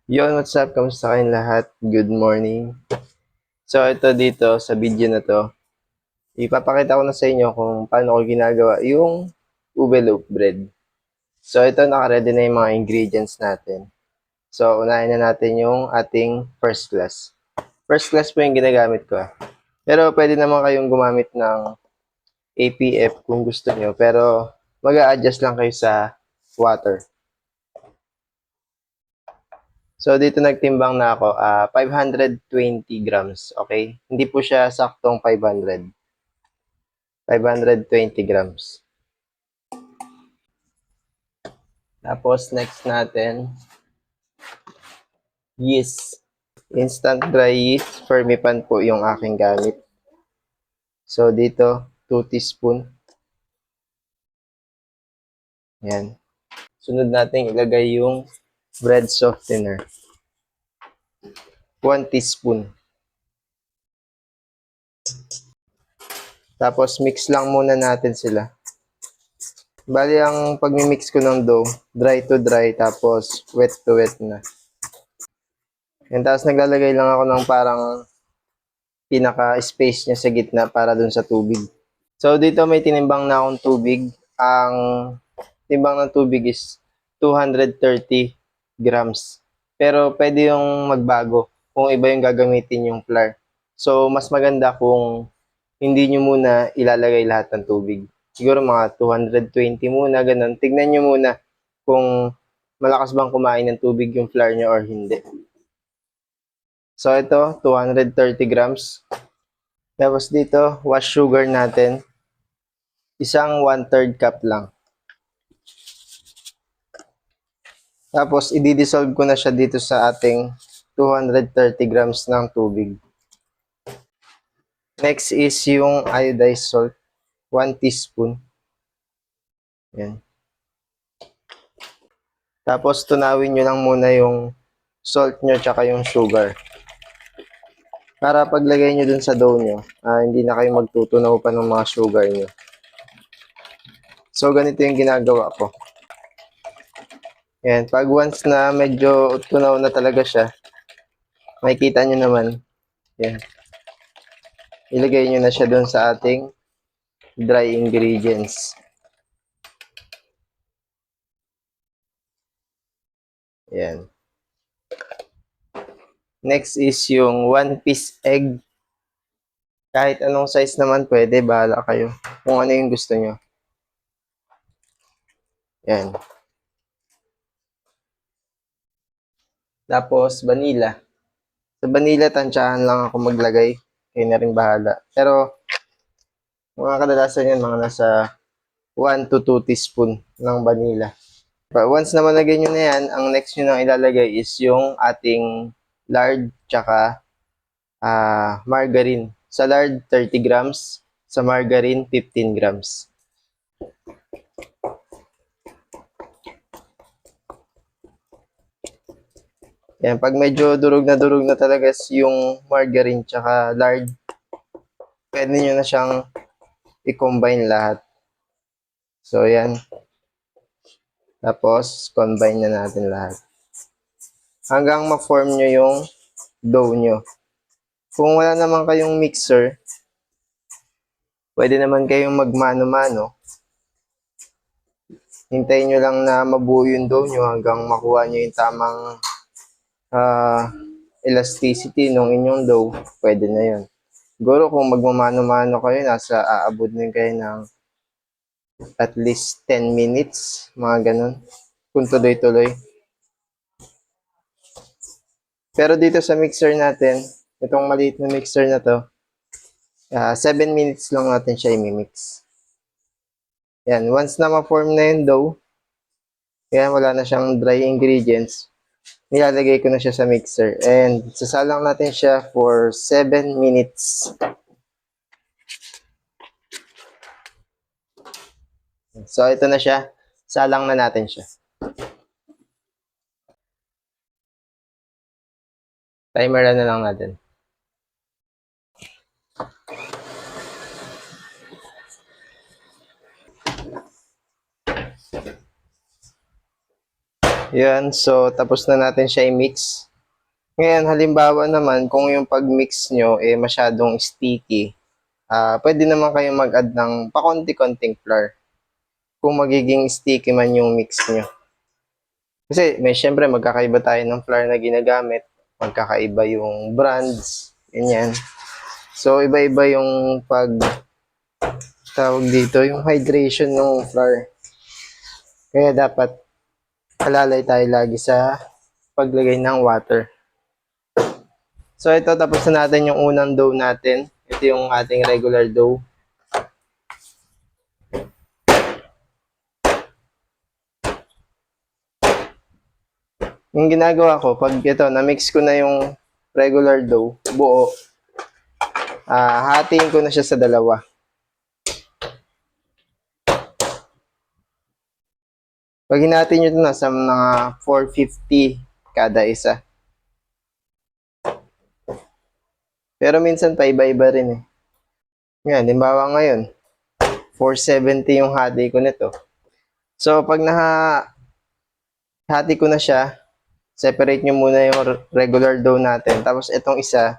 Yon, what's up? Kamusta kayong lahat? Good morning. So, ito dito sa video na to, ipapakita ko na sa inyo kung paano ko ginagawa yung ube loaf bread. So, ito naka-ready na yung mga ingredients natin. So, unahin na natin yung ating first class. First class po yung ginagamit ko. Pero pwede naman kayong gumamit ng APF kung gusto nyo. Pero mag-a-adjust lang kayo sa water. So, dito nagtimbang na ako, 520 grams, okay? Hindi po siya saktong 500. 520 grams. Tapos, next natin, yeast. Instant dry yeast, Fermipan po yung aking gamit. So, dito, 2 teaspoon. Yan. Sunod natin ilagay yung bread softener. 1 teaspoon. Tapos, mix lang muna natin sila. Bali, ang pag-mix ko ng dough, dry to dry, tapos wet to wet na. And tapos naglalagay lang ako ng parang pinaka-space niya sa gitna para dun sa tubig. So, dito may tinimbang na akong tubig. Ang timbang ng tubig is 230 grams. Pero pwede yung magbago kung iba yung gagamitin yung flour. So, mas maganda kung hindi nyo muna ilalagay lahat ng tubig. Siguro mga 220 muna, ganun. Tignan nyo muna kung malakas bang kumain ng tubig yung flour nyo or hindi. So, ito, 230 grams. Tapos dito, wash sugar natin. Isang 1/3 cup lang. Tapos, i-dissolve ko na siya dito sa ating 230 grams ng tubig. Next is yung iodized salt. 1 teaspoon. Yan. Tapos, tunawin nyo lang muna yung salt nyo tsaka yung sugar. Para paglagay nyo dun sa dough nyo, hindi na kayo magtutunaw pa ng mga sugar nyo. So, ganito yung ginagawa ko. Yan. Pag once na medyo tunaw na talaga siya, makikita nyo naman. Yan. Ilagay nyo na siya dun sa ating dry ingredients. Yan. Next is yung 1 piece egg. Kahit anong size naman pwede, bahala kayo. Kung ano yung gusto nyo. Yan. Tapos, vanilla. Sa vanilla, tansyahan lang ako maglagay. Kayo na rin bahala. Pero, mga kadalasan yan, mga nasa 1 to 2 teaspoon ng vanilla. But once na malagay nyo na yan, ang next nyo nang ilalagay is yung ating lard tsaka margarine. Sa lard, 30 grams. Sa margarine, 15 grams. Yan, pag medyo durog na talaga yung margarine tsaka lard, pwede nyo na siyang i-combine lahat. So, yan. Tapos, combine na natin lahat. Hanggang ma-form nyo yung dough nyo. Kung wala naman kayong mixer, pwede naman kayong magmano-mano. Hintayin nyo lang na mabuo yung dough nyo hanggang makuha nyo yung tamang elasticity ng inyong dough. Pwede na yun. Siguro kung magmamano-mano kayo, aabot din kayo ng at least 10 minutes, mga ganun. Kung tuloy-tuloy. Pero dito sa mixer natin, itong maliit na mixer na to, 7 minutes lang natin siya i-mix. Yan, once na ma-form na yung dough, yan, wala na siyang dry ingredients, nilalagay ko na siya sa mixer. And sasalang natin siya for 7 minutes. So, ito na siya. Salang na natin siya. Timer na lang natin. Yan, so tapos na natin siya i-mix. Ngayon, halimbawa naman, kung yung pag-mix nyo masyadong sticky, pwede naman kayo mag-add ng pakonti-konting flour kung magiging sticky man yung mix nyo. Kasi syempre magkakaiba tayo ng flour na ginagamit, magkakaiba yung brands, ganyan. So iba-iba yung tawag dito, yung hydration ng flour. Kaya dapat alalay tayo lagi sa paglagay ng water. So ito, tapos na natin yung unang dough natin. Ito yung ating regular dough. Yung ginagawa ko, pag ito, na-mix ko na yung regular dough, buo, hatiin ko na siya sa dalawa. Pag hinati nyo ito, nasa mga 450 kada isa. Pero minsan pa iba-iba rin eh. Yan, limbawa ngayon, 470 yung hati ko nito. So, pag hati ko na siya, separate nyo muna yung regular dough natin. Tapos, itong isa,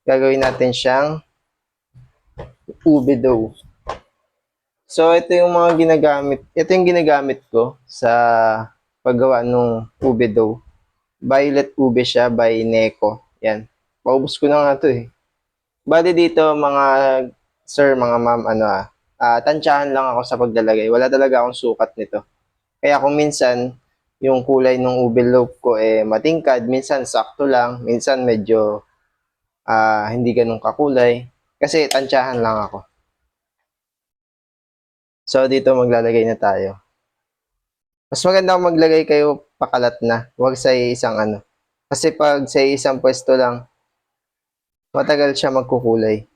gagawin natin siyang ube dough. So, ito yung ginagamit ko sa paggawa ng ube dough. Violet ube siya by Neko. Yan. Paubos ko na nga ito eh. Bali dito, mga sir, mga ma'am, tansyahan lang ako sa paglalagay. Wala talaga akong sukat nito. Kaya kung minsan, yung kulay ng ube loaf ko matingkad, minsan sakto lang, minsan medyo hindi ganun kakulay. Kasi tansyahan lang ako. So, dito maglalagay na tayo. Mas maganda kung maglagay kayo pakalat na. Huwag sa isang Kasi pag sa isang pwesto lang, matagal siya magkukulay.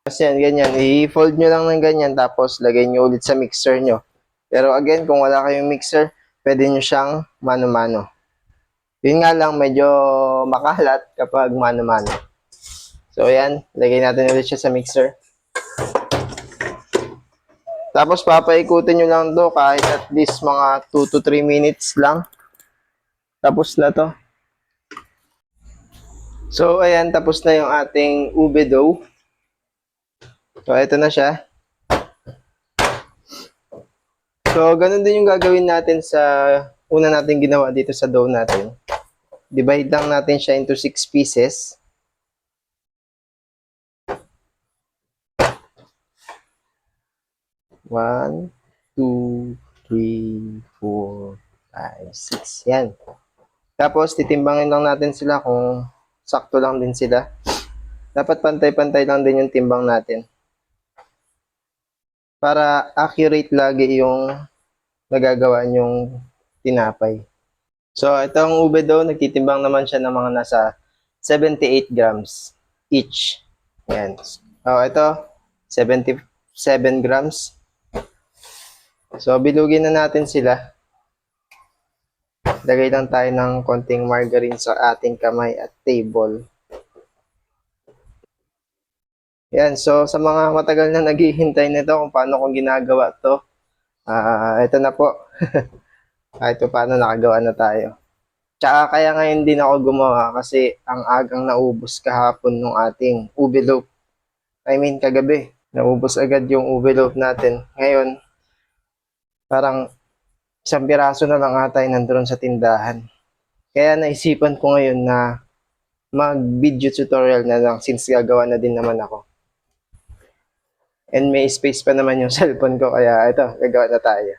Kasi yan, ganyan. I-fold nyo lang ng ganyan tapos lagay nyo ulit sa mixer nyo. Pero again, kung wala kayong mixer, pwede nyo siyang mano-mano. Yun nga lang, medyo makalat kapag mano-mano. So, ayan. Lagay natin ulit siya sa mixer. Tapos, papaikutin nyo lang to kahit at least mga 2 to 3 minutes lang. Tapos na to. So, ayan. Tapos na yung ating ube dough. So, ito na siya. So, ganun din yung gagawin natin sa una natin ginawa dito sa dough natin. Divide lang natin siya into 6 pieces. 1, 2, 3, 4, 5, 6. Yan. Tapos, titimbangin lang natin sila kung sakto lang din sila. Dapat pantay-pantay lang din yung timbang natin. Para accurate lagi yung nagagawa yung tinapay. So, itong ube dough, nagtitimbang naman siya ng mga nasa 78 grams each. Yan. Oh, ito, 77 grams. So, bilugin na natin sila. Lagay lang tayo ng konting margarine sa ating kamay at table. Yan. So, sa mga matagal na naghihintay nito kung paano kong ginagawa to, ito na po. Kahit paano nakagawa na tayo. Tsaka kaya ngayon din ako gumawa kasi ang agang naubos kahapon ng ating ube loaf. I mean, kagabi. Naubos agad yung ube loaf natin. Ngayon, parang isang piraso na lang ata yung nandun sa tindahan. Kaya naisipan ko ngayon na mag-video tutorial na lang since gagawa na din naman ako. And may space pa naman yung cellphone ko kaya ito, gagawa na tayo.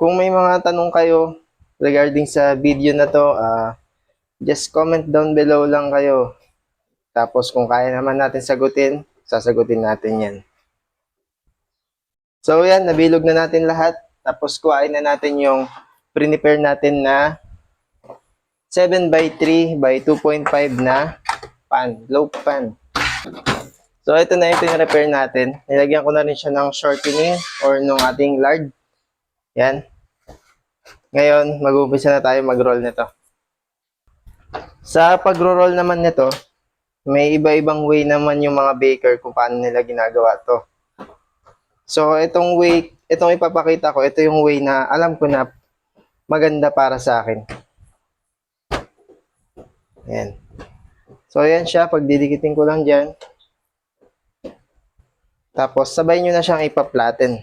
Kung may mga tanong kayo regarding sa video na to, just comment down below lang kayo. Tapos kung kaya naman natin sagutin, sasagutin natin yan. So yan, nabilog na natin lahat. Tapos kuhain na natin yung prepare natin na 7x3 by 2.5 na pan, loaf pan. So ito na yung pin-repair natin. Nilagyan ko na rin siya ng shortening or nung ating lard. Yan. Ngayon, mag-uumpisa na tayo mag-roll nito. Sa pag-roll naman nito, may iba-ibang way naman yung mga baker kung paano nila ginagawa to. So, itong way itong ipapakita ko, ito yung way na alam ko na maganda para sa akin. Ayan. So, ayan siya. Pagdidikitin ko lang dyan. Tapos, sabay nyo na siyang ipa-flatten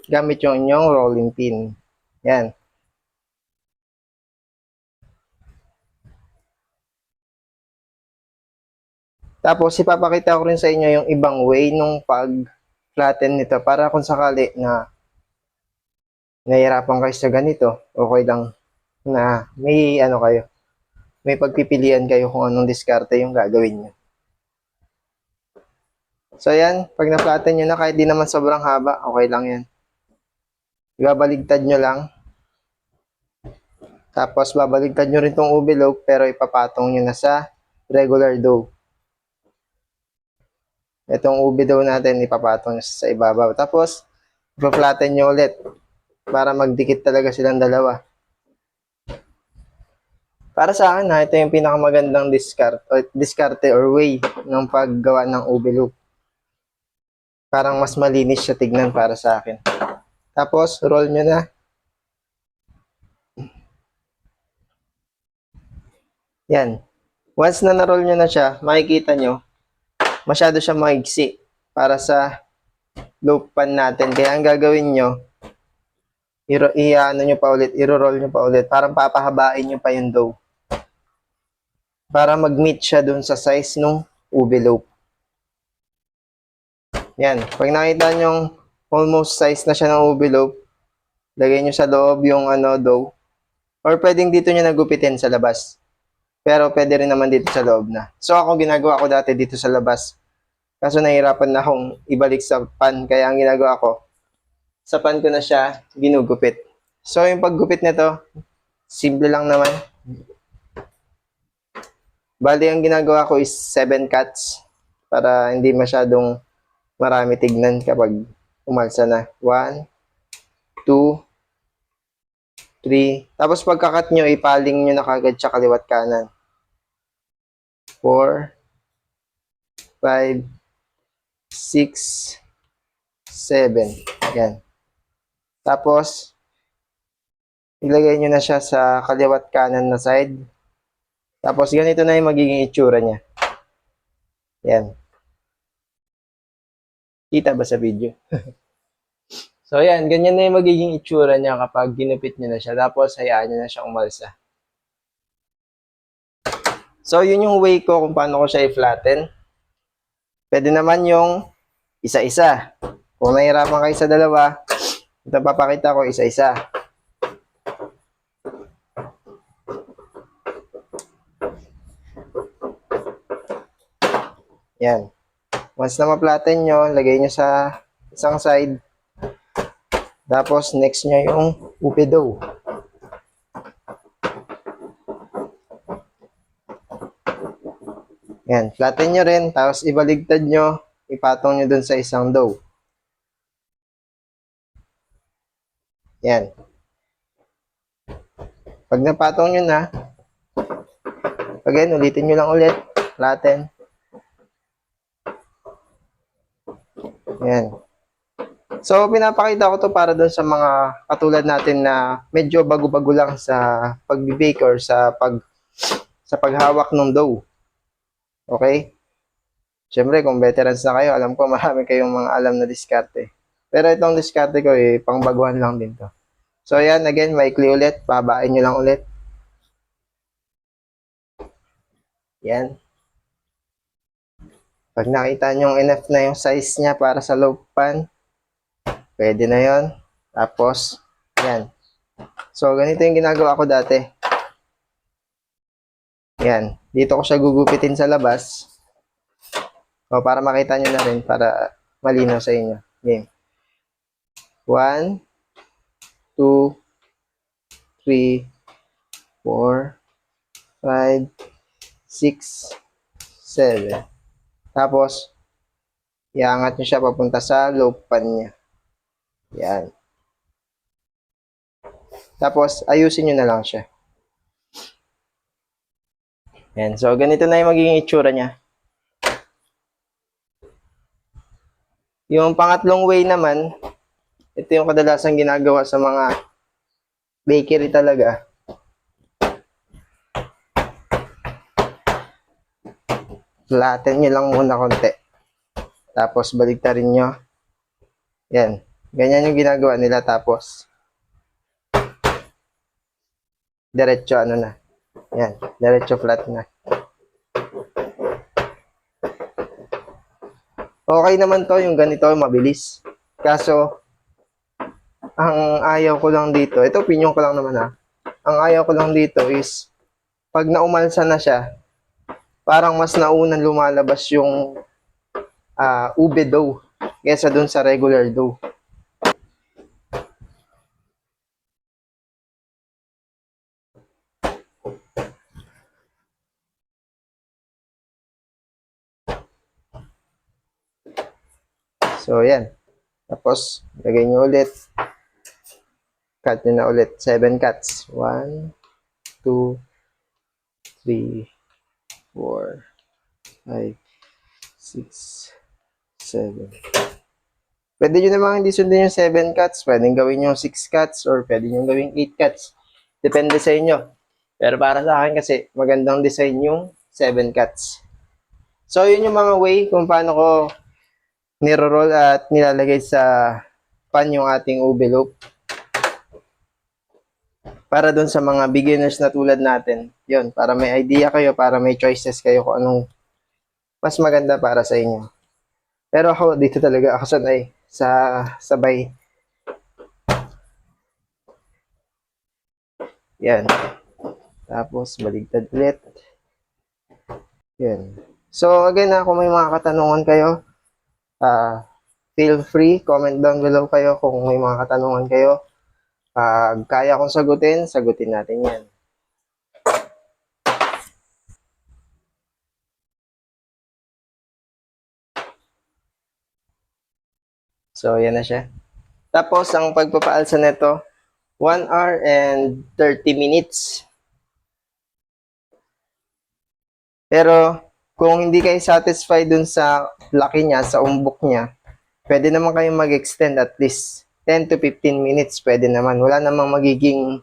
gamit yung inyong rolling pin. Ayan. Tapos, ipapakita ko rin sa inyo yung ibang way nung pag-flatten nito para kung sakali na nahihirapan kayo sa ganito, okay lang na may ano kayo, may pagpipilian kayo kung anong diskarte yung gagawin nyo. So, yan. Pag na-flatten nyo na, kahit di naman sobrang haba, okay lang yan. Ibabaligtad nyo lang. Tapos, babaligtad nyo rin tong ube loaf, pero ipapatong nyo na sa regular dough. Itong ube dough natin, ipapatong nyo sa ibabaw. Tapos, ipa-flatten nyo ulit para magdikit talaga silang dalawa. Para sa akin, ito yung pinakamagandang diskarte or way ng paggawa ng ube loaf. Parang mas malinis siya tignan para sa akin. Tapos, roll nyo na. Yan. Once na na-roll nyo na siya, makikita nyo, masyado siya maigsi para sa loaf pan natin. Kaya ang gagawin nyo, i-ano nyo pa ulit, i-roll nyo pa ulit. Parang papahabain nyo pa yung dough. Para mag-meet siya dun sa size ng ube loaf. Yan. Pag nakita nyo almost size na siya ng ube loaf, lagay nyo sa loob yung dough. Or pwedeng dito nyo nagupitin sa labas. Pero pwede rin naman dito sa loob na. So ako ginagawa ko dati dito sa labas. Kaso nahihirapan na akong ibalik sa pan. Kaya ang ginagawa ko, sa pan ko na siya ginugupit. So yung paggupit nito, simple lang naman. Bali ang ginagawa ko is 7 cuts para hindi masyadong marami tignan kapag umalsa na. 1, 2, 3. Tapos pagkakat nyo, ipaling nyo na kagad sa kaliwat kanan. 4, 5, 6, 7. Yan. Tapos, ilagay nyo na siya sa kaliwat kanan na side. Tapos, ganito na yung magiging itsura niya. Yan. Kita ba sa video? So, yan. Ganyan na yung magiging itsura niya kapag ginupit nyo na siya. Tapos, hayaan nyo na siya umalsa. So, yun yung way ko kung paano ko siya i-flatten. Pwede naman yung isa-isa. Kung nahihirapan kayo sa dalawa, ito papakita ko isa-isa. Yan. Once na ma-flatten nyo, lagay nyo sa isang side. Tapos, next nyo yung ube dough. Yan. Flatten nyo rin. Tapos, ibaligtad nyo. Ipatong nyo dun sa isang dough. Yan. Pag napatong nyo na, again, ulitin nyo lang ulit. Flatten. Yan. So, pinapakita ko to para dun sa mga katulad natin na medyo bago-bago lang sa pag-bake or sa paghawak ng dough. Okay? Siyempre, kung veterans na kayo, alam ko marami kayong mga alam na diskarte. Pero itong diskarte ko, pangbaguhan lang din to. So, yan, again, maikli ulit. Pababain nyo lang ulit. Yan. Pag nakita nyo enough na yung size niya para sa loaf pan, pwede na yon. Tapos, yan. So, ganito yung ginagawa ko dati. Yan. Dito ko siya gugupitin sa labas. O, para makita nyo na rin, para malinaw sa inyo. Game. 1, 2, 3, 4, 5, 6, 7. Tapos, iangat nyo siya papunta sa loaf pan niya. Yan. Tapos, ayusin nyo na lang siya. Yan. So, ganito na yung magiging itsura niya. Yung pangatlong way naman, Ito yung kadalasan ginagawa sa mga bakery talaga. Lahatin nyo lang muna konti. Tapos baligtarin nyo. Yan. Ganyan yung ginagawa nila. Tapos diretso ano na. Yan. Diretso flat na. Okay naman to yung ganito, mabilis. Kaso, ang ayaw ko lang dito, ito opinion ko lang naman ha. Ang ayaw ko lang dito is, pag naumalsa na siya, parang mas naunang lumalabas yung ube dough kesa dun sa regular dough. So, yan. Tapos, lagay nyo ulit. Cut nyo na ulit. 7 cuts. 1, 2, 3, 4, 5, 6, 7. Pwede nyo namang hindi sundin yung 7 cuts. Pwede gawin yung 6 cuts or pwede nyo gawin 8 cuts. Depende sa inyo. Pero para sa akin kasi, magandang design yung 7 cuts. So, yun yung mga way kung paano ko niro-roll at nilalagay sa pan yung ating ube loaf. Para dun sa mga beginners na tulad natin. Yun, para may idea kayo, para may choices kayo kung anong mas maganda para sa inyo. Pero ako, dito talaga ako sanay sa sabay. Yan. Tapos, baligtad ulit. Yan. So, again kung may mga katanungan kayo, feel free, comment down below kayo kung may mga katanungan kayo. Kaya kong sagutin, sagutin natin yan. So, yan na siya. Tapos, ang pagpapaalsa nito, 1 hour and 30 minutes. Pero, kung hindi kayo satisfied dun sa laki niya, sa umbok niya, pwede naman kayong mag-extend at least 10 to 15 minutes. Pwede naman. Wala namang magiging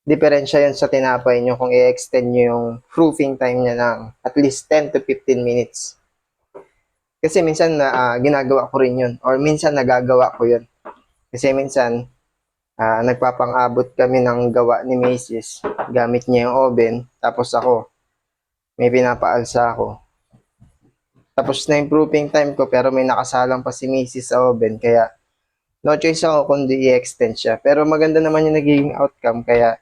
diferensya yun sa tinapay nyo kung i-extend nyo yung proofing time niya ng at least 10 to 15 minutes. Kasi minsan ginagawa ko rin yun or minsan nagagawa ko yun. Kasi minsan nagpapang-abot kami ng gawa ni Macy's. Gamit niya yung oven. Tapos ako, may pinapaalsa ako. Tapos na yung proofing time ko pero may nakasalang pa si Macy's sa oven. Kaya no choice ako kundi i-extend siya. Pero maganda naman yung nagiging outcome. Kaya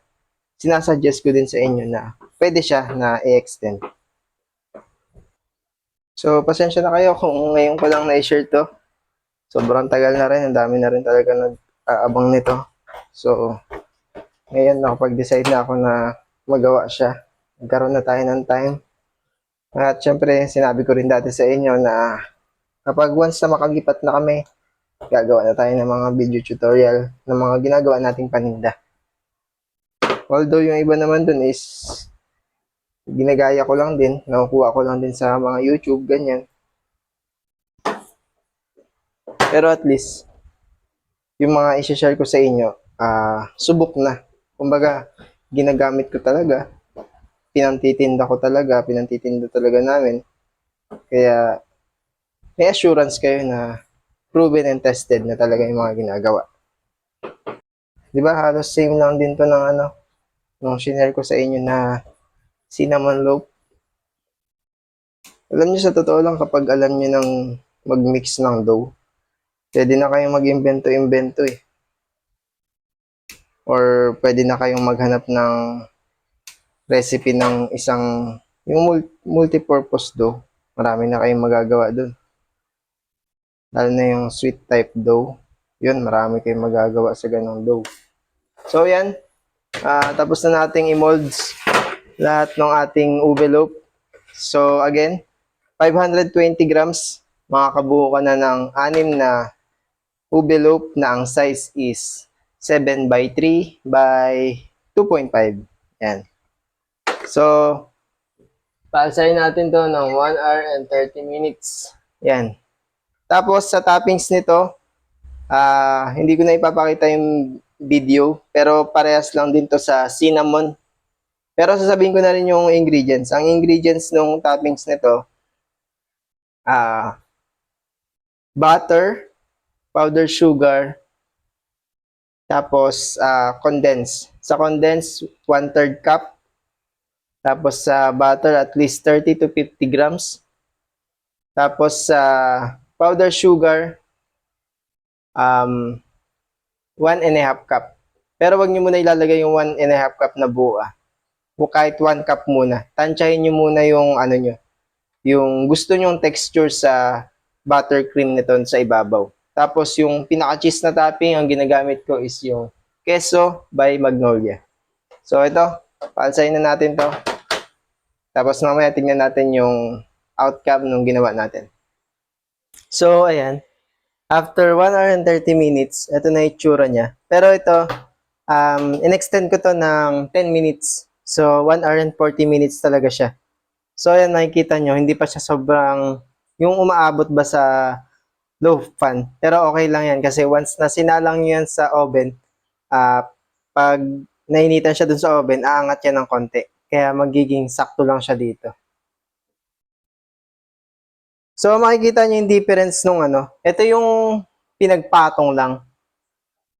sinasuggest ko din sa inyo na pwede siya na i-extend. So, pasensya na kayo kung ngayon ko lang na-share to. Sobrang tagal na rin. Ang dami na rin talaga nag-aabang nito. So, ngayon nakapag-decide na ako na magawa siya. Nagkaroon na tayo ng time. At syempre, sinabi ko rin dati sa inyo na kapag once na makalipat na kami, gagawa na tayo ng mga video tutorial ng mga ginagawa nating paninda. Although yung iba naman dun is ginagaya ko lang din, nakukuha ko lang din sa mga YouTube, ganyan. Pero at least, yung mga i-share ko sa inyo, subok na. Kumbaga, ginagamit ko talaga, pinantitinda talaga namin. Kaya, may assurance kayo na proven and tested na talaga yung mga ginagawa. Di ba halos same lang din to ng nung shinare ko sa inyo na cinnamon loaf. Alam niyo sa totoo lang kapag alam niyo ng mag-mix ng dough, pwede na kayong mag-imbento-imbento eh. Or pwede na kayong maghanap ng recipe ng isang yung multi-purpose dough. Marami na kayong magagawa doon. Lalo na yung sweet type dough. Yun, marami kayong magagawa sa ganong dough. So yan, tapos na nating i-molds lahat ng ating ube loaf. So again, 520 grams, makakabuo ka na ng 6 na ube loaf na ang size is 7 by 3 by 2.5. Yan. So, paalsahin natin to ng 1 hour and 30 minutes. Yan. Tapos sa toppings nito, hindi ko na ipapakita yung video, pero parehas lang din to sa cinnamon. Pero sasabihin ko na rin yung ingredients. Ang ingredients ng toppings nito, ah, butter, powdered sugar, tapos condense. Sa condense, 1/3 cup. Tapos sa butter, at least 30 to 50 grams. Tapos sa powdered sugar, 1 1/2 cup. Pero wag niyo muna ilalagay yung 1 1/2 cup na buo. O kahit 1 cup muna. Tansyahin niyo muna yung ano niyo, yung gusto nyong texture sa buttercream nito sa ibabaw. Tapos yung pinaka-cheese na topping, ang ginagamit ko is yung queso by Magnolia. So ito, paalsahin na natin to. Tapos mamaya tingnan natin yung outcome nung ginawa natin. So ayan, after 1 hour and 30 minutes, ito na yung itsura niya. Pero ito, in-extend ko to ng 10 minutes. So 1 hour and 40 minutes talaga siya. So ayan, nakikita nyo, hindi pa siya sobrang, yung umaabot ba sa low fan. Pero okay lang yan kasi once na sinalang nyo yan sa oven, pag nainitan siya dun sa oven, aangat yan ng konti. Kaya magiging sakto lang siya dito. So makikita nyo yung difference nung ano. Ito yung pinagpatong lang.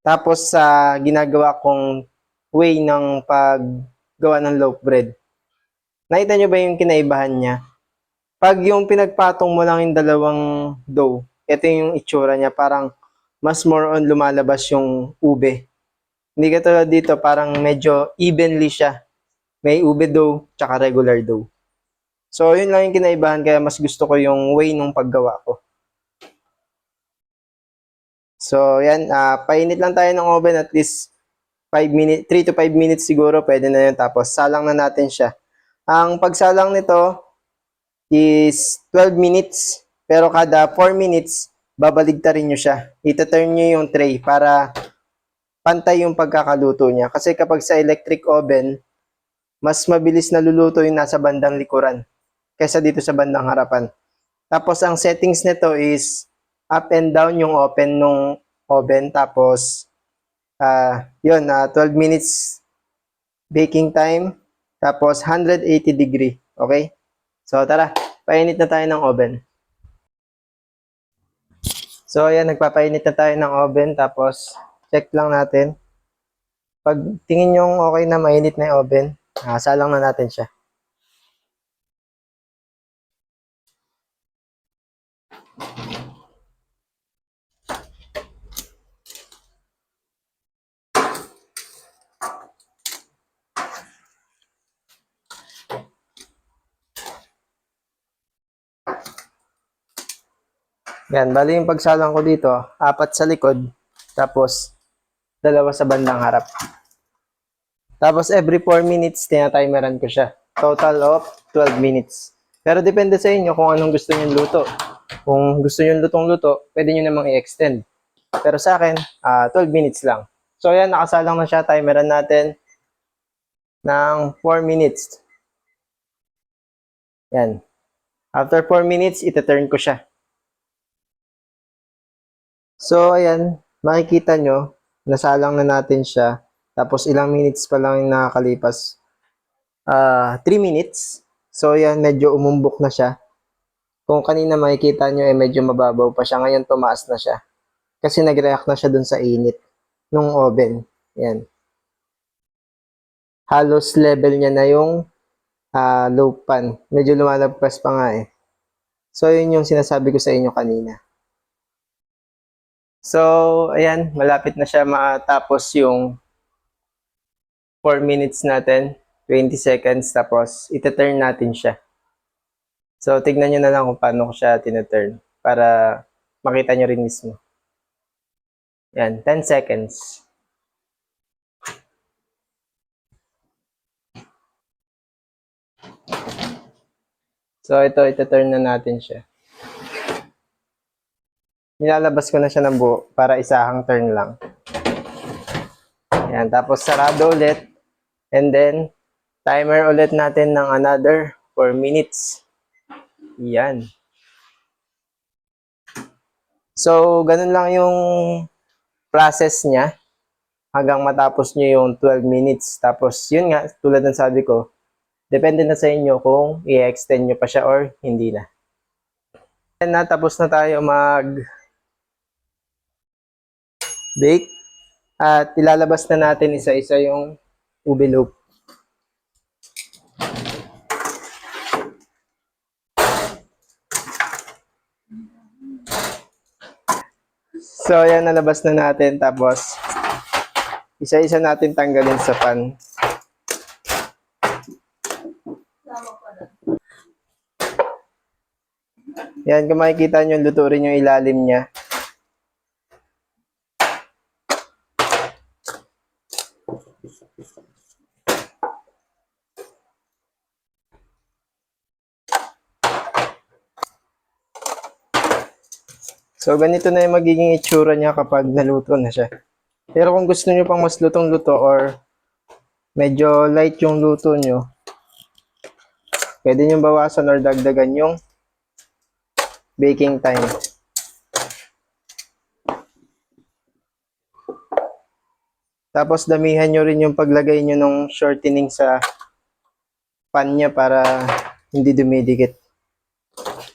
Tapos sa ginagawa kong way ng paggawa ng loaf bread. Nakita nyo ba yung kinaibahan niya? Pag yung pinagpatong mo lang yung dalawang dough, ito yung itsura niya, parang mas more on lumalabas yung ube. Hindi katulad dito, parang medyo evenly siya. May ube dough, tsaka regular dough. So, yun lang yung kinaibahan, kaya mas gusto ko yung way nung paggawa ko. So, yan, painit lang tayo ng oven at least 5 minutes, 3 to 5 minutes siguro, pwede na yun. Tapos, salang na natin siya. Ang pagsalang nito is 12 minutes, pero kada 4 minutes, babaligtarin nyo siya. Ita-turn nyo yung tray para pantay yung pagkakaluto niya. Kasi kapag sa electric oven, mas mabilis na luluto yung nasa bandang likuran kaysa dito sa bandang harapan. Tapos ang settings nito is up and down yung open nung oven. Tapos, 12 minutes baking time. Tapos 180 degree. Okay? So tara, painit na tayo ng oven. So ayan, nagpapainit na tayo ng oven. Tapos check lang natin. Pag tingin nyo okay na, mainit na yung oven, salang na natin siya. Yan, bali yung pagsalang ko dito, 4 sa likod, tapos 2 sa bandang harap. Tapos every 4 minutes, tinatimeran ko siya. Total of 12 minutes. Pero depende sa inyo kung anong gusto nyo luto. Kung gusto nyo lutong-luto, pwede nyo namang i-extend. Pero sa akin, 12 minutes lang. So yan, nakasalang na siya. Timeran natin ng 4 minutes. Yan. After 4 minutes, ita-turn ko siya. So ayan, makikita nyo, nasalang na natin siya. Tapos ilang minutes pa lang yung nakakalipas. 3 minutes. So yan, medyo umumbok na siya. Kung kanina makikita nyo, medyo mababaw pa siya. Ngayon tumaas na siya. Kasi nag-react na siya dun sa init nung oven. Yan. Halos level niya na yung low pan. Medyo lumalagpas pa nga eh. So yun yung sinasabi ko sa inyo kanina. So, ayan, malapit na siya matapos yung 4 minutes natin, 20 seconds, tapos ita-turn natin siya. So, tignan nyo na lang kung paano ko siya tina-turn para makita nyo rin mismo. Yan, 10 seconds. So, ito, ita-turn na natin siya. Nilalabas ko na siya ng buo para isahang turn lang. Yan, tapos sarado ulit. And then, timer ulit natin ng another 4 minutes. Yan. So, ganun lang yung process niya hanggang matapos nyo yung 12 minutes. Tapos, yun nga, tulad ng sabi ko, depende na sa inyo kung i-extend nyo pa siya or hindi na. And na, tapos na tayo mag-bake at ilalabas na natin isa-isa yung ube loaf. So, ayan, nalabas na natin. Tapos, isa-isa natin tanggalin sa pan. Yan, kung makikita nyo, luto rin yung ilalim niya. So, ganito na yung magiging itsura niya kapag naluto na siya. Pero kung gusto nyo pang mas lutong-luto or medyo light yung luto nyo, pwede nyo bawasan or dagdagan yung baking time. Tapos, damihan nyo rin yung paglagay nyo ng shortening sa pan niya para hindi dumidikit.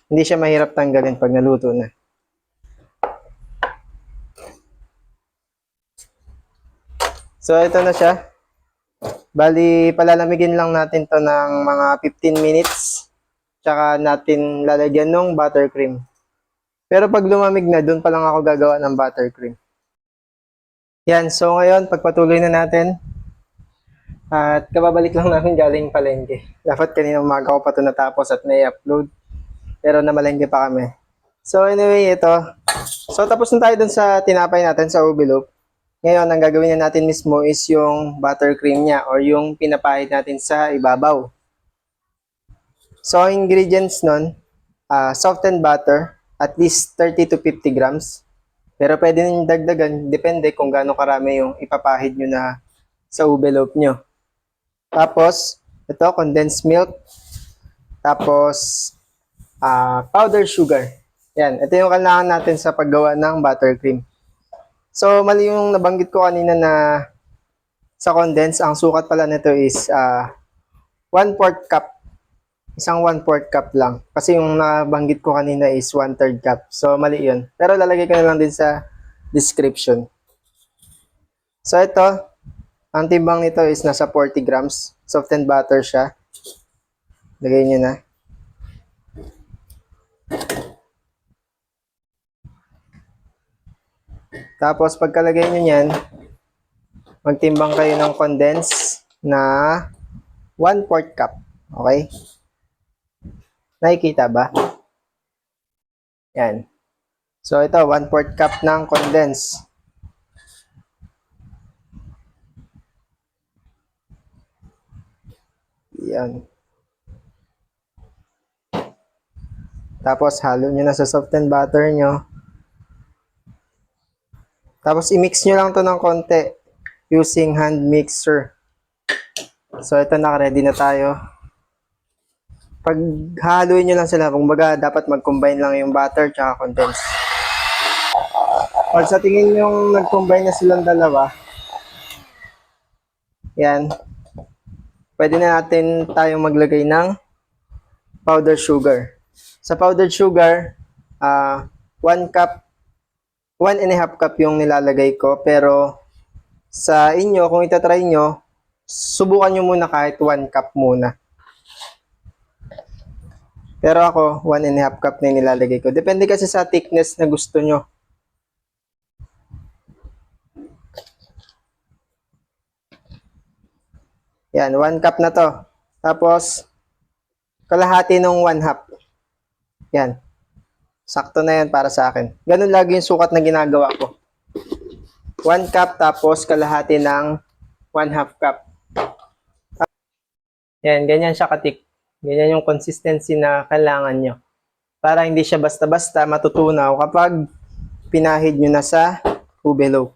Hindi siya mahirap tanggalin pag naluto na. So, ito na siya. Bali, palalamigin lang natin to ng mga 15 minutes. Tsaka natin lalagyan ng buttercream. Pero pag lumamig na, dun pa lang ako gagawa ng buttercream. Yan, so ngayon, pagpatuloy na natin. At kababalik lang namin galing palengke. Dapat kanina umaga ko pa ito natapos at may upload. Pero namalengke pa kami. So anyway, ito. So tapos na tayo dun sa tinapay natin sa ube loaf. Ngayon, ang gagawin na natin mismo is yung buttercream niya or yung pinapahid natin sa ibabaw. So, ang ingredients nun, softened butter, at least 30 to 50 grams. Pero pwede nyo dagdagan, depende kung gaano karami yung ipapahid nyo na sa ube loaf nyo. Tapos, ito, condensed milk. Tapos, powdered sugar. Yan, ito yung kailangan natin sa paggawa ng buttercream. So, mali yung nabanggit ko kanina na sa condense, ang sukat pala nito is 1/4 cup. Isang 1/4 cup lang. Kasi yung nabanggit ko kanina is 1/3 cup. So, mali yun. Pero lalagay ko na lang din sa description. So, ito, ang timbang nito is nasa 40 grams. Softened butter siya. Lagay nyo na. Tapos, pagkalagay nyo yan, magtimbang kayo ng condense na 1/4 cup. Okay? Nakikita ba? Yan. So, ito, 1/4 cup ng condense. Yan. Tapos, halo nyo na sa softened butter nyo. Tapos, i-mix nyo lang to ng konti using hand mixer. So, ito, naka-ready na tayo. Pag haluin nyo lang sila, kumbaga, dapat mag-combine lang yung butter tsaka condense. Pag sa tingin yung nag-combine na silang dalawa, yan, pwede na natin tayong maglagay ng powdered sugar. Sa powdered sugar, 1 cup, 1.5 cup yung nilalagay ko. Pero sa inyo, kung itatry nyo, subukan nyo muna kahit 1 cup muna. Pero ako, 1.5 cup na yung nilalagay ko. Depende kasi sa thickness na gusto nyo. Yan, 1 cup na to. Tapos, kalahati ng 1/2. Yan. Sakto na yan para sa akin. Ganun lagi yung sukat na ginagawa ko. 1 cup tapos kalahati ng 1/2 cup. Yan, ganyan siya katik. Ganyan yung consistency na kailangan nyo. Para hindi siya basta-basta matutunaw kapag pinahid nyo na sa ube loaf.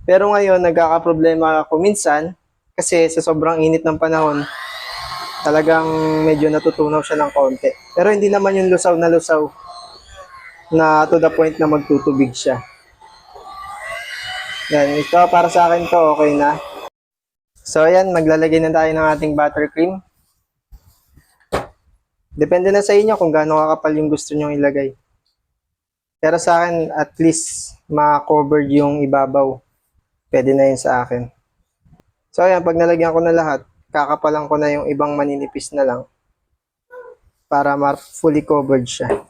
Pero ngayon, nagkakaproblema ako minsan kasi sa sobrang init ng panahon, talagang medyo natutunaw siya ng konti. Pero hindi naman yung lusaw na lusaw. na to the point na magtutubig siya. Yan, ito para sa akin to okay na. So ayan, maglalagay na tayo ng ating buttercream. Depende na sa inyo kung gaano kakapal yung gusto nyong ilagay. Pero sa akin, at least ma-covered yung ibabaw. Pwede na yun sa akin. So ayan, pag nalagyan ko na lahat, kakapalan ko na yung ibang maninipis na lang para fully covered siya.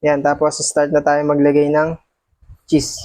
Yan, tapos start na tayo maglagay ng cheese.